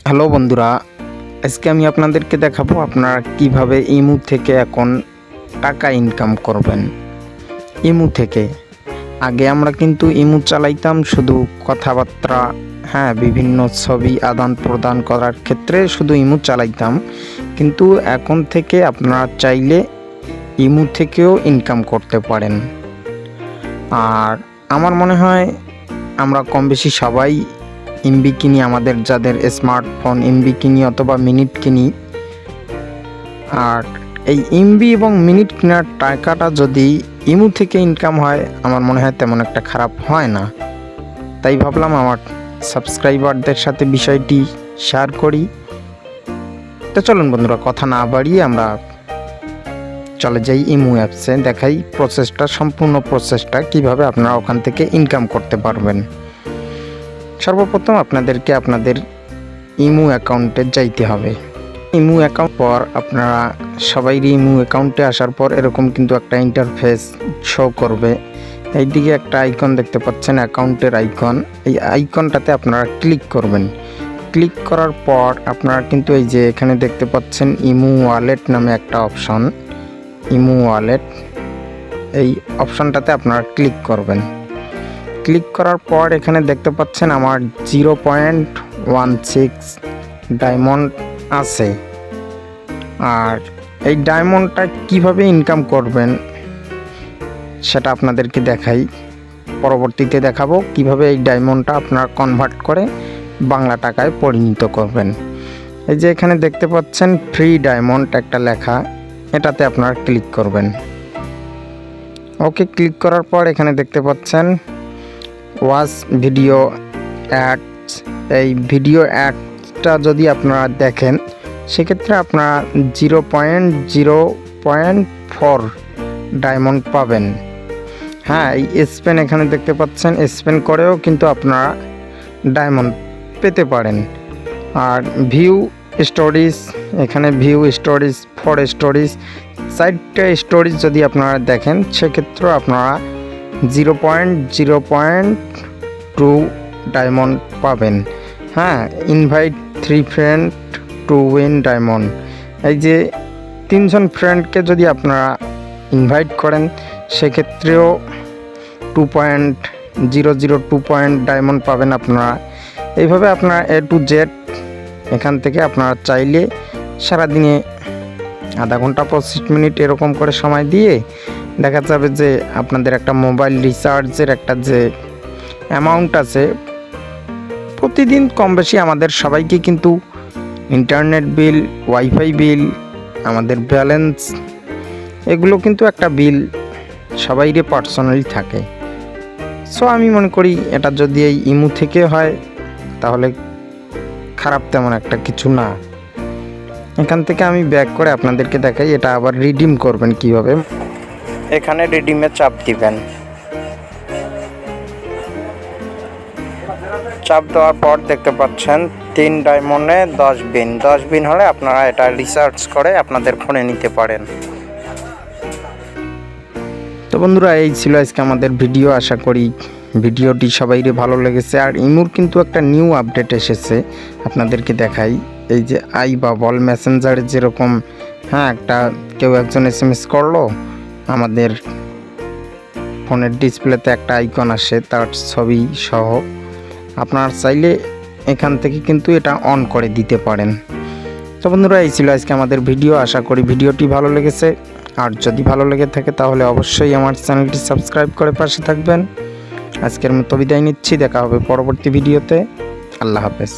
Hello বন্ধুরা, আজকে আমি আপনাদেরকে দেখাবো আপনারা কিভাবে ইমু থেকে এখন টাকা ইনকাম করবেন। ইমু থেকে আগে আমরা কিন্তু ইমু চালাইতাম শুধু কথাবার্তা, বিভিন্ন ছবি আদান প্রদান করার ক্ষেত্রে শুধু ইমু চালাইতাম, কিন্তু এখন থেকে আপনারা চাইলে ইমু থেকেও ইনকাম করতে পারেন। আর আমার মনে হয় আমরা কম বেশি সবাই এমবি কিনি, আমাদের যাদের স্মার্টফোন এমবি কিনি অথবা মিনিট কিনি। আর এই এমবি এবং মিনিট কেনার টাকাটা যদি ইমু থেকে ইনকাম হয়, আমার মনে হয় তেমন একটা খারাপ হয় না। তাই ভাবলাম আমার সাবস্ক্রাইবারদের সাথে বিষয়টি শেয়ার করি। তো চলুন বন্ধুরা, কথা না বাড়িয়ে আমরা চলে যাই ইমু অ্যাপসে, দেখাই সম্পূর্ণ প্রসেসটা কিভাবে আপনারা ওখান থেকে ইনকাম করতে পারবেন। সর্বপ্রথম আপনাদেরকে আপনাদের ইমু অ্যাকাউন্টে যাইতে হবে। ইমু অ্যাকাউন্ট পর আপনারা সবাইরই ইমু অ্যাকাউন্টে আসার পর এরকম কিন্তু একটা ইন্টারফেস শো করবে। এইদিকে একটা আইকন দেখতে পাচ্ছেন, অ্যাকাউন্টের আইকন। এই আইকনটাতে আপনারা ক্লিক করবেন। ক্লিক করার পর আপনারা কিন্তু এই যে এখানে দেখতে পাচ্ছেন ইমু ওয়ালেট নামে একটা অপশন, ইমু ওয়ালেট, এই অপশনটাতে আপনারা ক্লিক করবেন। ক্লিক করার পর এখানে দেখতে পাচ্ছেন আমার 0.16 ডায়মন্ড আছে। আর এই ডায়মন্ডটা কিভাবে ইনকাম করবেন সেটা আপনাদেরকে দেখাই, পরবর্তীতে দেখাবো কিভাবে এই ডায়মন্ডটা আপনারা কনভার্ট করে বাংলা টাকায় পরিণত করবেন। এই যে এখানে দেখতে পাচ্ছেন ফ্রি ডায়মন্ড একটা লেখা, এটাতে আপনারা ক্লিক করবেন। ওকে, ক্লিক করার পর এখানে দেখতে পাচ্ছেন ওয়াচ ভিডিও অ্যাডস। এই ভিডিও অ্যাডসটা যদি আপনারা দেখেন সেক্ষেত্রে আপনারা 0.04 ডায়মন্ড পাবেন। এই স্পেন এখানে দেখতে পাচ্ছেন, স্পেন করেও কিন্তু আপনারা ডায়মন্ড পেতে পারেন। আর ভিউ স্টোরিজ, এখানে ভিউ স্টোরিজ, 4 স্টোরিজ, 4টা স্টোরিজ যদি আপনারা দেখেন সেক্ষেত্রেও আপনারা 0.02 ডায়মন্ড পাবেন। Invite 3 friend to win diamond. এই যে 3 জন ফ্রেন্ডকে যদি আপনারা ইনভাইট করেন সেক্ষেত্রেও 2.002 ডায়মন্ড পাবেন আপনারা। এইভাবে আপনারা A to Z এখান থেকে আপনারা চাইলে সারাদিনে আধা ঘন্টা 25 মিনিট এরকম করে সময় দিয়ে দেখা যাবে যে আপনাদের একটা মোবাইল রিচার্জের একটা যে অ্যামাউন্ট আছে, প্রতিদিন কম বেশি আমাদের সবাইকে কিন্তু ইন্টারনেট বিল, ওয়াইফাই বিল, আমাদের ব্যালেন্স, এগুলো কিন্তু একটা বিল সবাইরে পার্সোনালি থাকে। সো আমি মনে করি এটা যদি এই ইমু থেকে হয় তাহলে খারাপ তেমন একটা কিছু না। এখান থেকে আমি ব্যাক করে আপনাদেরকে দেখাই এটা আবার রিডিম করবেন কিভাবে। এখানে রিডিমে চাপ দিবেন। চাপ দেওয়ার পর দেখতে পাচ্ছেন 3 ডায়মন্ডে 10 বিন। 10 বিন হলে আপনারা এটা রিসার্চ করে আপনাদের ফোনে নিতে পারেন। তো বন্ধুরা, এই ছিল আজকে আমাদের ভিডিও। আশা করি ভিডিওটি সবাইরে ভালো লেগেছে। আর ইমুর কিন্তু একটা নিউ আপডেট এসেছে, আপনাদেরকে দেখাই। এই যে আইবাবল মেসেঞ্জারে যেরকম একটা কেউ একজন SMS করলো, আমাদের ফোনের ডিসপ্লেতে একটা আইকন আসে তার ছবি সহ, আপনারা চাইলে এখান থেকে কিন্তু এটা অন করে দিতে পারেন। তো বন্ধুরা, এই ছিল আজকে আমাদের ভিডিও। আশা করি ভিডিওটি ভালো লেগেছে। আর যদি ভালো লেগে থাকে তাহলে অবশ্যই আমার চ্যানেলটি সাবস্ক্রাইব করে পাশে থাকবেন। আজকের মতো বিদায় নিচ্ছি, দেখা হবে পরবর্তী ভিডিওতে। আল্লাহ হাফেজ।